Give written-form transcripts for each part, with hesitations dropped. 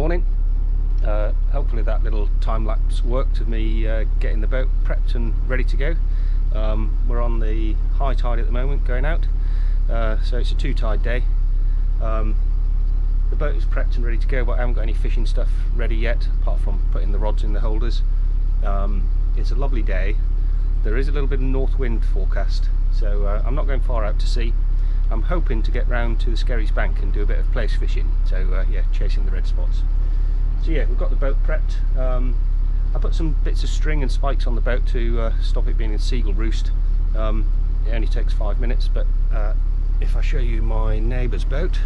morning. Hopefully that little time lapse worked of me getting the boat prepped and ready to go. We're on the high tide at the moment going out, so it's a two tide day. The boat is prepped and ready to go, but I haven't got any fishing stuff ready yet apart from putting the rods in the holders. It's a lovely day. There is a little bit of north wind forecast, so I'm not going far out to sea. I'm hoping to get round to the Skerries Bank and do a bit of place fishing, so yeah, chasing the red spots. So yeah, we've got the boat prepped. I put some bits of string and spikes on the boat to stop it being a seagull roost. It only takes 5 minutes, but if I show you my neighbour's boat,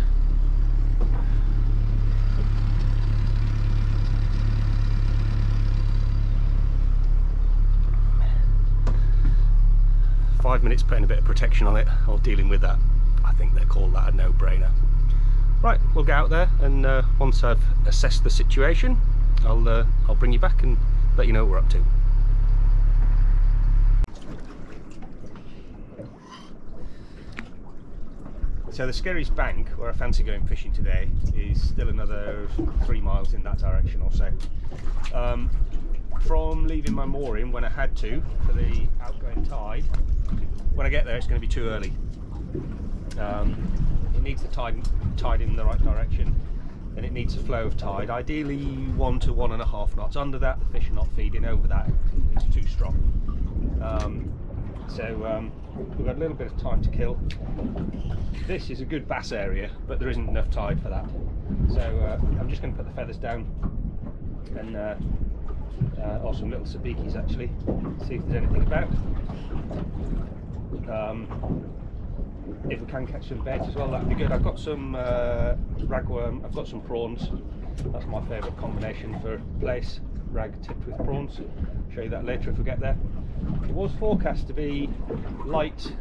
5 minutes putting a bit of protection on it or dealing with that. I think they call that a no-brainer. Right, we'll get out there, and once I've assessed the situation, I'll bring you back and let you know what we're up to. So the Skerries Bank, where I fancy going fishing today, is still another 3 miles in that direction or so. From leaving my mooring when I had to for the outgoing tide, when I get there it's going to be too early. It needs the tide in the right direction, and it needs a flow of tide, ideally 1 to 1.5 knots. Under that the fish are not feeding, over that it's too strong. We've got a little bit of time to kill. This is a good bass area, but there isn't enough tide for that, so I'm just going to put the feathers down and or some little sabikis actually, see if there's anything about. If we can catch some bait as well, that'd be good. I've got some ragworm, I've got some prawns. That's my favourite combination for place, rag tipped with prawns. Show you that later if we get there. It was forecast to be light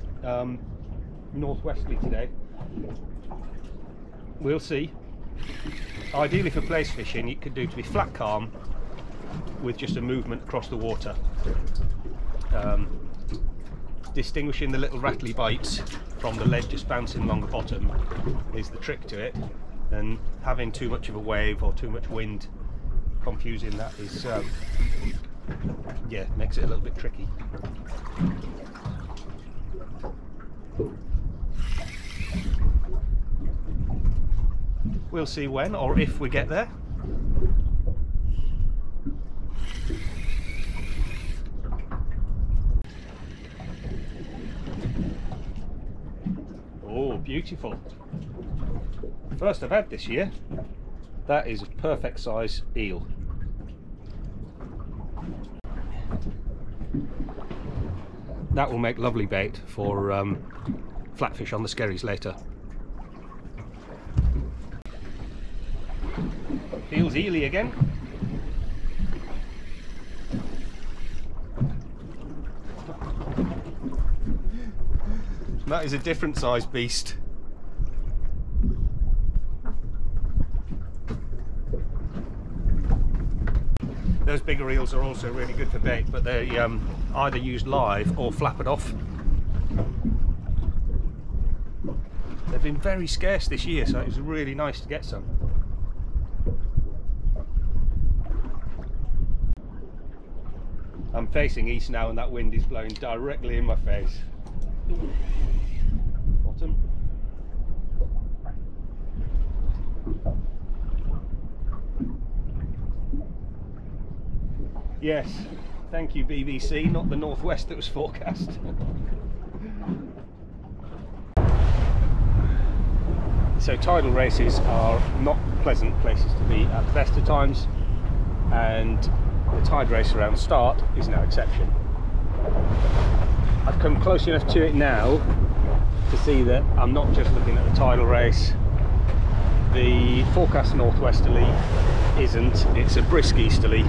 northwesterly today. We'll see. Ideally for place fishing, it could do to be flat calm with just a movement across the water. Distinguishing the little rattly bites from the lead just bouncing along the bottom is the trick to it, and having too much of a wave or too much wind confusing that is yeah, makes it a little bit tricky. We'll see when or if we get there. Oh, beautiful. First I've had this year. That is a perfect size eel. That will make lovely bait for flatfish on the Skerries later. Feels eely again. That is a different size beast. Those bigger eels are also really good for bait, but they're either used live or flappered off. They've been very scarce this year, so it was really nice to get some. I'm facing east now and that wind is blowing directly in my face. Bottom. Yes, thank you BBC, not the northwest that was forecast. So tidal races are not pleasant places to be at the best of times, and the tide race around the start is no exception. I've come close enough to it now to see that I'm not just looking at the tidal race. The forecast northwesterly isn't, it's a brisk easterly.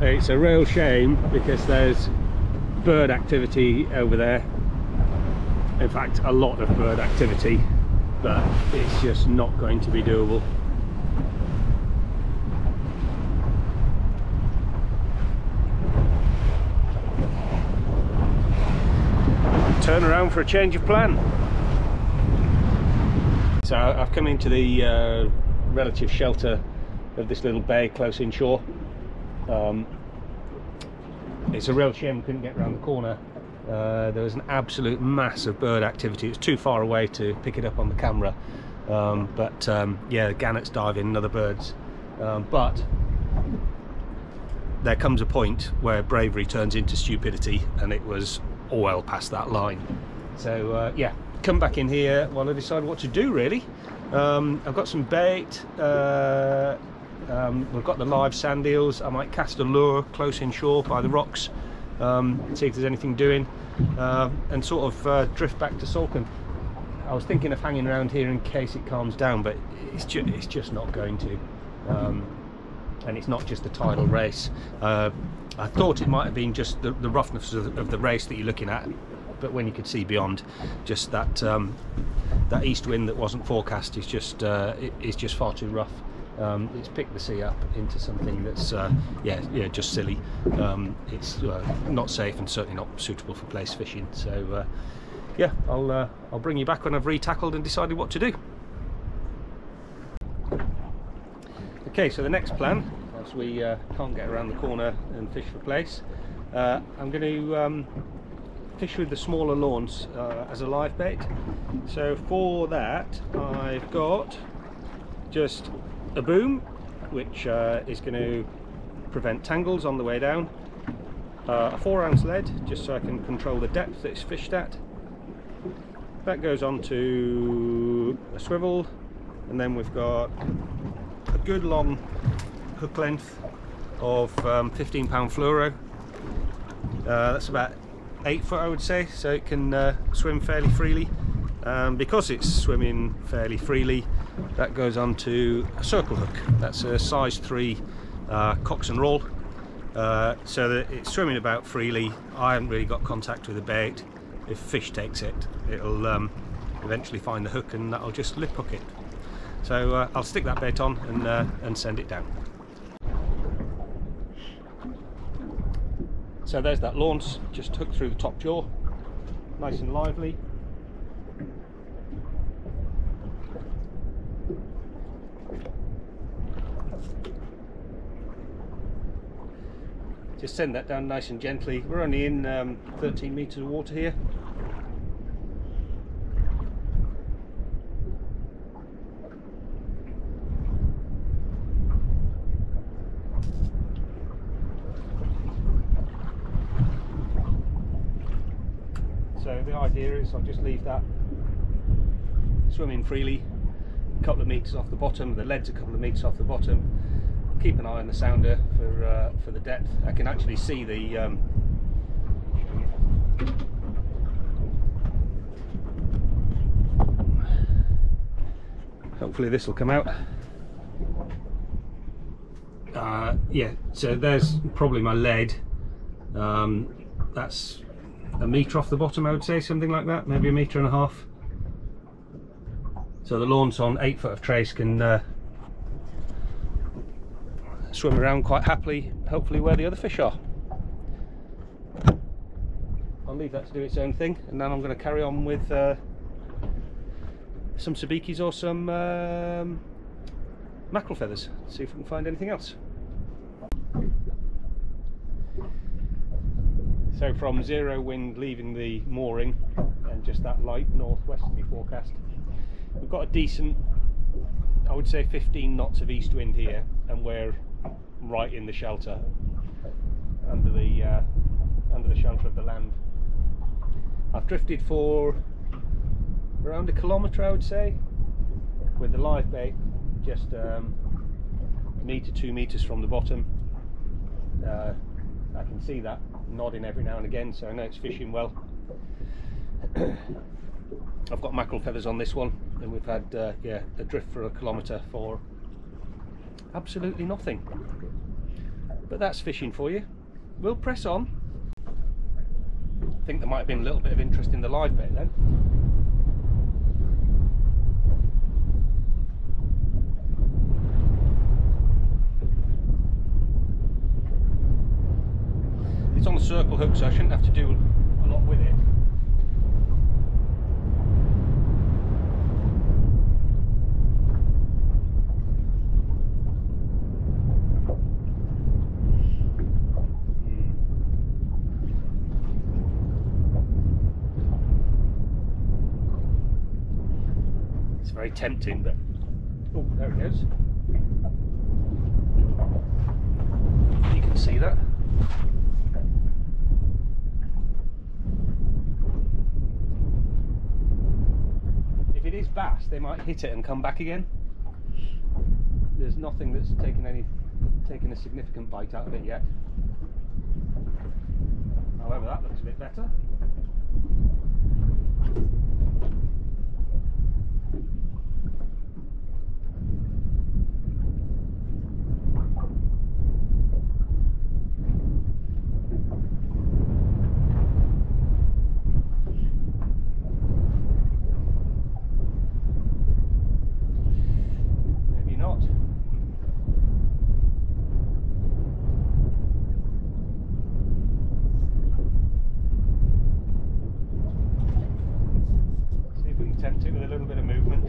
It's a real shame because there's bird activity over there. In fact, a lot of bird activity, but it's just not going to be doable. Turn around for a change of plan. So I've come into the relative shelter of this little bay close inshore. It's a real shame we couldn't get around the corner. There was an absolute mass of bird activity. It was too far away to pick it up on the camera, yeah, gannets diving and other birds, but there comes a point where bravery turns into stupidity, and it was well past that line. So yeah, come back in here while I decide what to do, really. I've got some bait. We've got the live sand eels. I might cast a lure close inshore by the rocks, see if there's anything doing, and sort of drift back to Salcombe. I was thinking of hanging around here in case it calms down, but it's just not going to. And it's not just the tidal race. I thought it might have been just the roughness of the race that you're looking at, but when you could see beyond, just that that east wind that wasn't forecast is just far too rough. It's picked the sea up into something that's yeah, just silly. It's not safe and certainly not suitable for place fishing. So yeah, I'll bring you back when I've retackled and decided what to do. Okay, so the next plan, as we can't get around the corner and fish for place, I'm going to fish with the smaller lawns as a live bait. So for that, I've got just a boom, which is going to prevent tangles on the way down, a 4-ounce lead, just so I can control the depth that it's fished at. That goes on to a swivel, and then we've got a good long hook length of 15-pound fluoro. That's about 8 foot, I would say, so it can swim fairly freely. Because it's swimming fairly freely, that goes on to a circle hook. That's a size 3 Cox and roll, so that it's swimming about freely. I haven't really got contact with the bait. If fish takes it, it'll eventually find the hook, and that'll just lip hook it. So I'll stick that bait on and send it down. So there's that launce, just hooked through the top jaw, nice and lively. Just send that down nice and gently. We're only in 13 meters of water here. So the idea is I'll just leave that swimming freely, a couple of meters off the bottom. The lead's a couple of meters off the bottom. Keep an eye on the sounder for the depth. I can actually see the hopefully this will come out. Yeah, so there's probably my lead. That's a metre off the bottom, I would say, something like that, maybe 1.5 meters. So the launce on 8 foot of trace can swim around quite happily, hopefully where the other fish are. I'll leave that to do its own thing, and then I'm going to carry on with some sabikis or some mackerel feathers, see if we can find anything else. So from zero wind leaving the mooring and just that light northwesterly forecast, we've got a decent, I would say 15 knots of east wind here, and we're right in the shelter, under the shelter of the land. I've drifted for around 1 kilometre, I would say, with the live bait just 1 metre, 2 metres from the bottom. I can see that nodding every now and again, so I know it's fishing well. I've got mackerel feathers on this one, and we've had yeah, a drift for 1 kilometre for absolutely nothing. But that's fishing for you. We'll press on. I think there might have been a little bit of interest in the live bait then. It's on the circle hook, so I shouldn't have to do a lot with it. very tempting, but oh, there it goes. You can see that. If it is bass, they might hit it and come back again. There's nothing that's taken a significant bite out of it yet. However, that looks a bit better. Maybe not. Tempt it with a little bit of movement.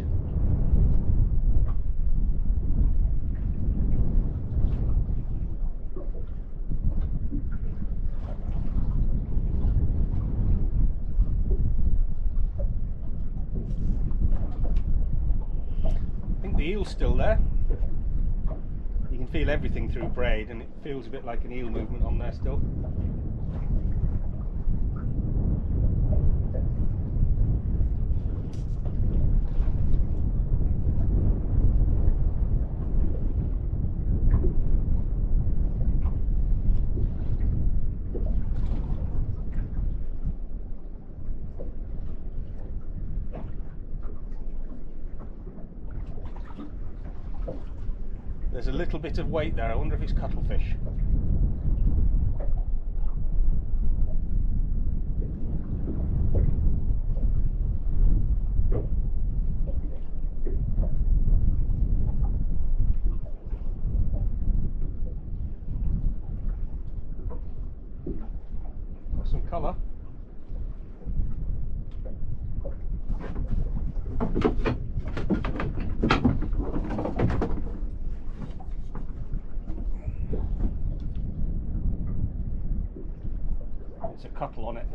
I think the eel's still there. You can feel everything through braid, and it feels a bit like an eel movement on there still. There's a little bit of weight there. I wonder if it's cuttlefish. Got some colour. It's a cuttle on it.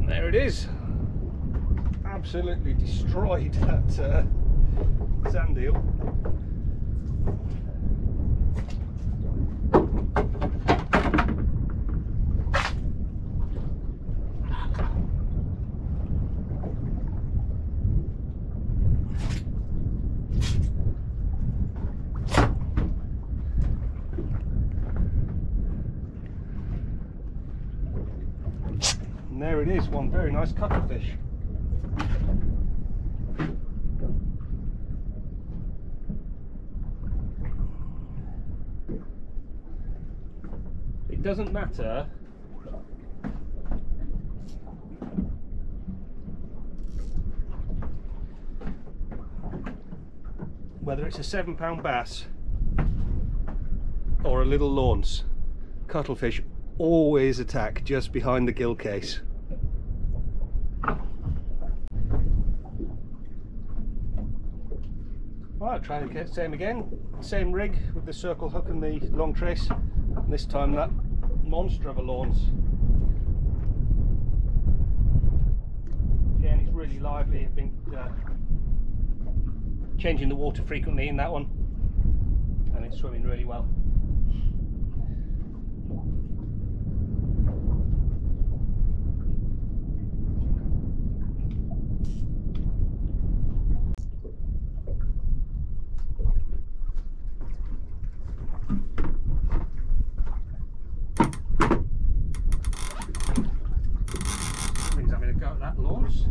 There it is. Absolutely destroyed that sand eel. And there it is, one very nice cuttlefish. It doesn't matter whether it's a 7-pound bass or a little launce, cuttlefish always attack just behind the gill case. I'll try the same again, same rig with the circle hook and the long trace, and this time that monster of a launce. Again, it's really lively. I've been changing the water frequently in that one, and it's swimming really well. Means having a go at that launce.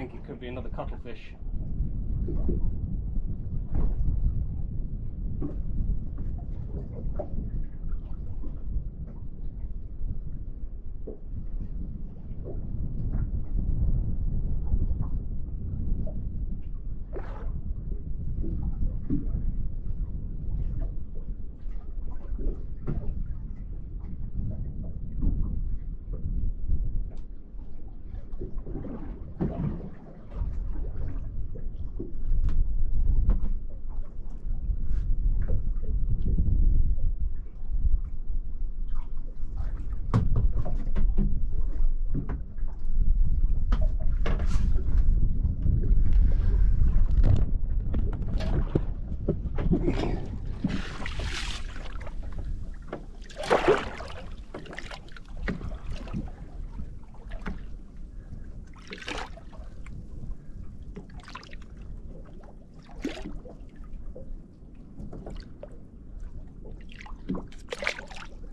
think it could be another cuttlefish.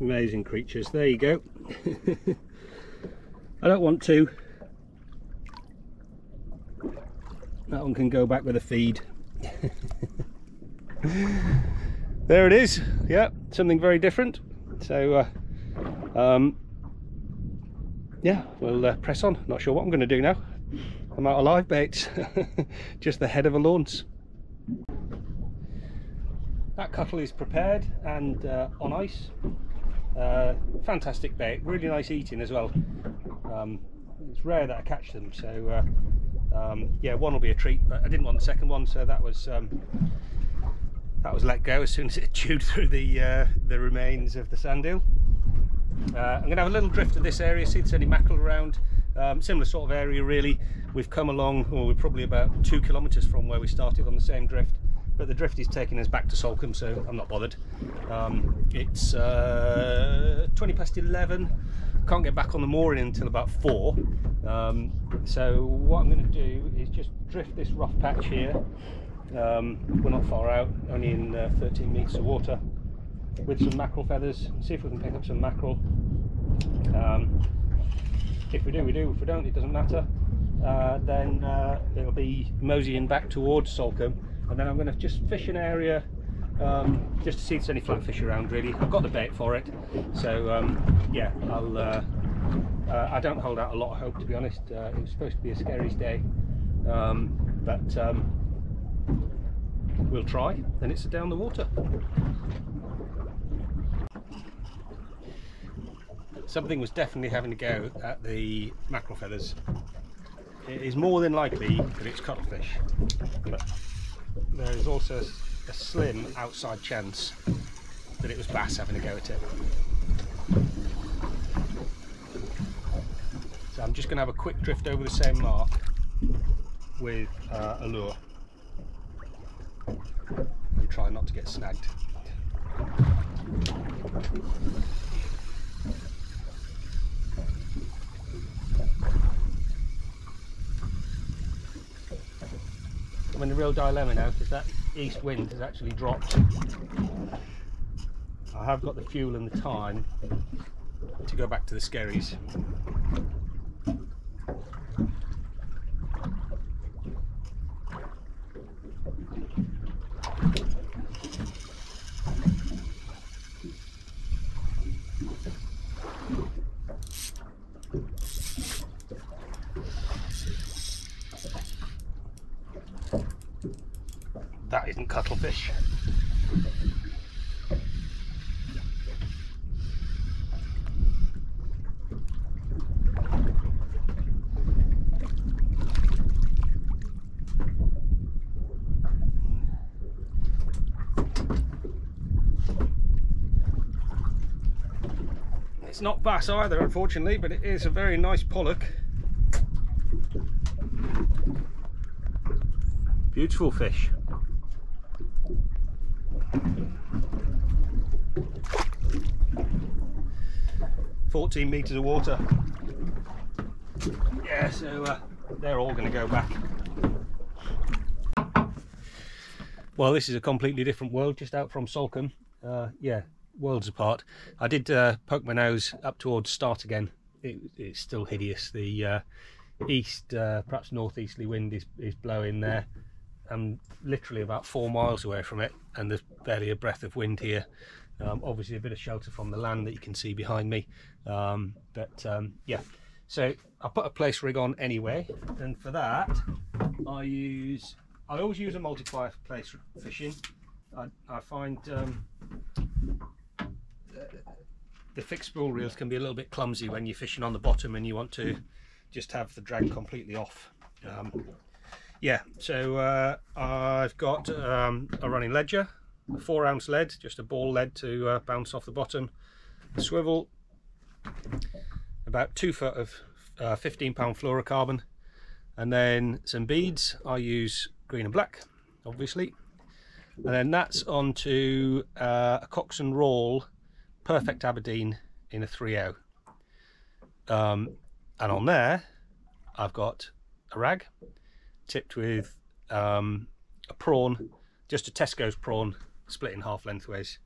Amazing creatures. There you go. I don't want to. That one can go back with a feed. There it is. Yeah, something very different. So yeah, we'll press on. Not sure what I'm going to do now. I'm out of live baits. Just the head of a launce. That cuttle is prepared and on ice. Fantastic bait, really nice eating as well. It's rare that I catch them, so yeah, one will be a treat, but I didn't want the second one, so that was let go as soon as it chewed through the remains of the sand eel. I'm going to have a little drift of this area, see if there's any mackerel around. Similar sort of area really. We've come along, or we're probably about 2 kilometres from where we started on the same drift, but the drift is taking us back to Salcombe, so I'm not bothered. It's 20 past 11. Can't get back on the mooring until about 4. So what I'm going to do is just drift this rough patch here. We're not far out, only in 13 metres of water, with some mackerel feathers, see if we can pick up some mackerel. If we do, we do. If we don't, it doesn't matter. Then it'll be moseying back towards Salcombe, and then I'm going to just fish an area just to see if there's any flatfish around. Really, I've got the bait for it, so yeah, I don't hold out a lot of hope, to be honest. It was supposed to be a Skerries day, but we'll try, and it's down the water. Something was definitely having a go at the mackerel feathers. It is more than likely that it's cuttlefish, but there is also a slim outside chance that it was bass having a go at it. So I'm just going to have a quick drift over the same mark with a lure and try not to get snagged. I'm in a real dilemma now because that east wind has actually dropped. I have got the fuel and the time to go back to the Skerries. That isn't cuttlefish. It's not bass either, unfortunately, but it is a very nice pollock. Beautiful fish. "14 metres of water." Yeah, so they're all going to go back. Well, this is a completely different world, just out from Salcombe. Yeah, worlds apart. I did poke my nose up towards Start again. It's still hideous. The east, perhaps northeasterly wind is blowing there. I'm literally about 4 miles away from it, and there's barely a breath of wind here. Obviously a bit of shelter from the land that you can see behind me, yeah, so I put a place rig on anyway, and for that I always use a multiplier for place fishing. I find the fixed spool reels can be a little bit clumsy when you're fishing on the bottom and you want to just have the drag completely off. Yeah, so I've got a running ledger, a 4-ounce lead, just a ball lead to bounce off the bottom, a swivel, about 2 foot of 15-pound fluorocarbon, and then some beads. I use green and black, obviously, and then that's onto a Coxon Roll Perfect Aberdeen in a 3/0, and on there I've got a rag tipped with a prawn, just a Tesco's prawn split in half lengthways.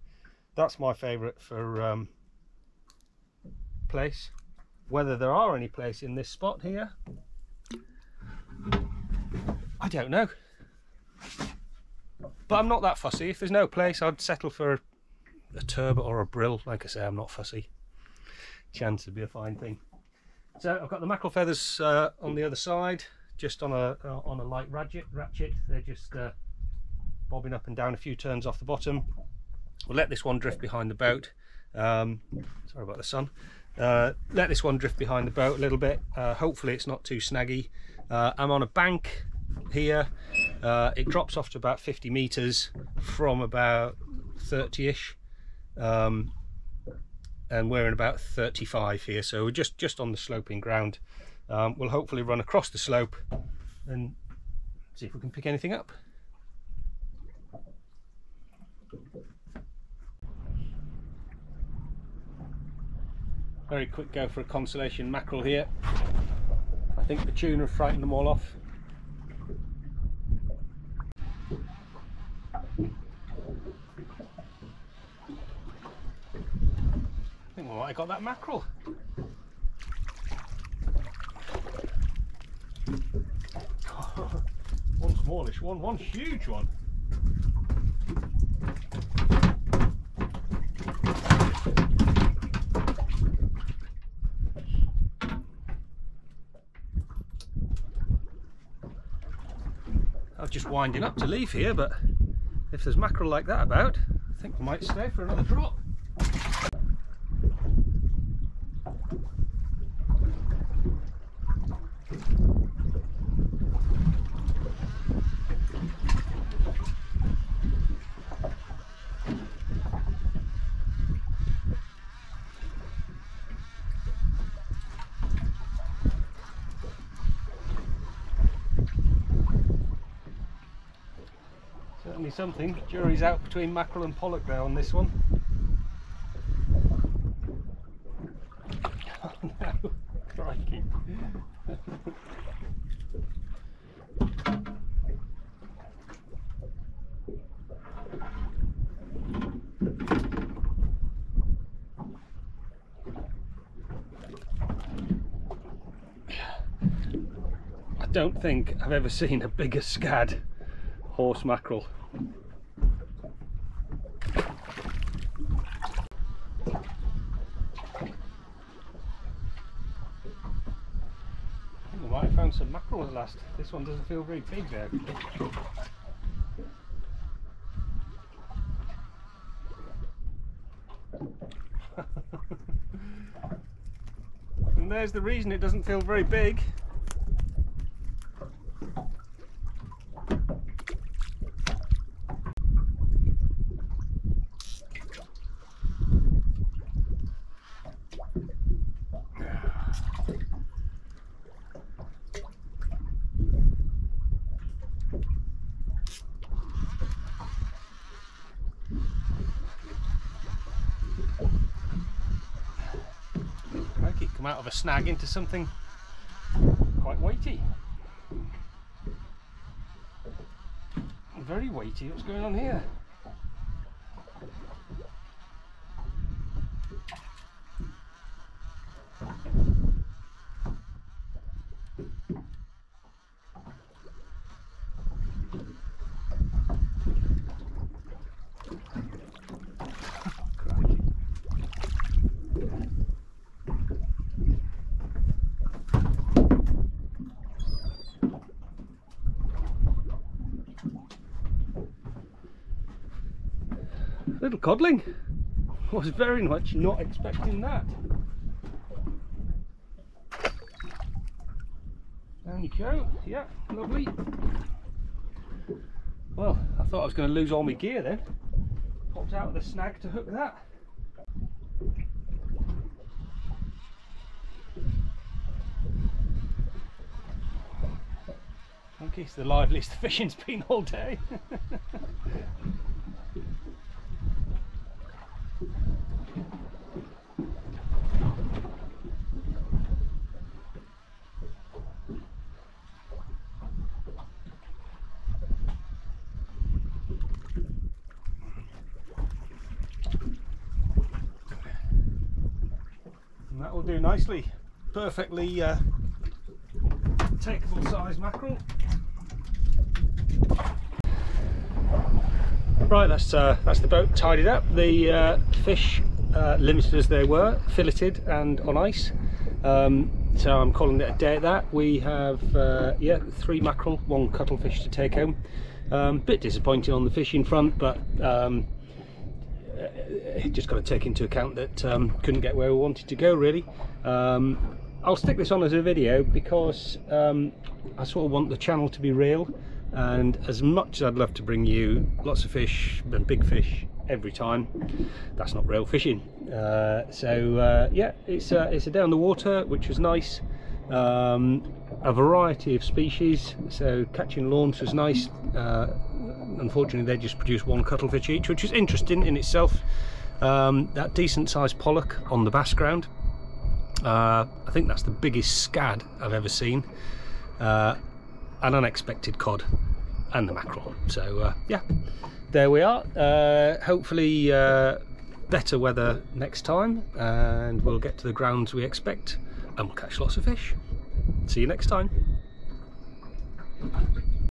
That's my favourite for place. Whether there are any place in this spot here, I don't know, but I'm not that fussy. If there's no place, I'd settle for a turbot or a brill. Like I say, I'm not fussy. Chance would be a fine thing. So I've got the mackerel feathers on the other side, just on a light ratchet. They're just bobbing up and down a few turns off the bottom. We'll let this one drift behind the boat. Sorry about the sun. Let this one drift behind the boat a little bit. Hopefully it's not too snaggy. I'm on a bank here. It drops off to about 50 meters from about 30ish, and we're in about 35 here, so we're just on the sloping ground. We'll hopefully run across the slope and see if we can pick anything up. Very quick go for a consolation mackerel here. I think the tuna have frightened them all off. I think we might have got that mackerel. One smallish one, one huge one. I'm just winding up to leave here, but if there's mackerel like that about, I think we might stay for another drop. Certainly something. Jury's out between mackerel and pollock there on this one. Oh no, crikey. I don't think I've ever seen a bigger scad horse mackerel. I might have found some mackerel at last. This one doesn't feel very big there. And there's the reason it doesn't feel very big. Come out of a snag into something quite weighty. Very weighty. What's going on here? Little codling. I was very much not expecting that. There you go. Yeah, lovely. Well, I thought I was going to lose all my gear then. Popped out of the snag to hook that. I think it's the liveliest the fishing's been all day. And that will do nicely. Perfectly takeable size mackerel. Right, that's the boat tidied up. The fish, limited as they were, filleted and on ice. So I'm calling it a day at that. We have yeah, 3 mackerel, 1 cuttlefish to take home. Bit disappointing on the fishing front, but just got to take into account that couldn't get where we wanted to go really. I'll stick this on as a video because I sort of want the channel to be real, and as much as I'd love to bring you lots of fish and big fish every time, that's not real fishing. So yeah, it's a day on the water, which was nice. A variety of species, so catching lawns was nice. Unfortunately they just produced 1 cuttlefish each, which is interesting in itself. That decent sized pollock on the bass ground. I think that's the biggest scad I've ever seen. An unexpected cod and the mackerel. So yeah, there we are. Hopefully better weather next time, and we'll get to the grounds we expect and we'll catch lots of fish. See you next time.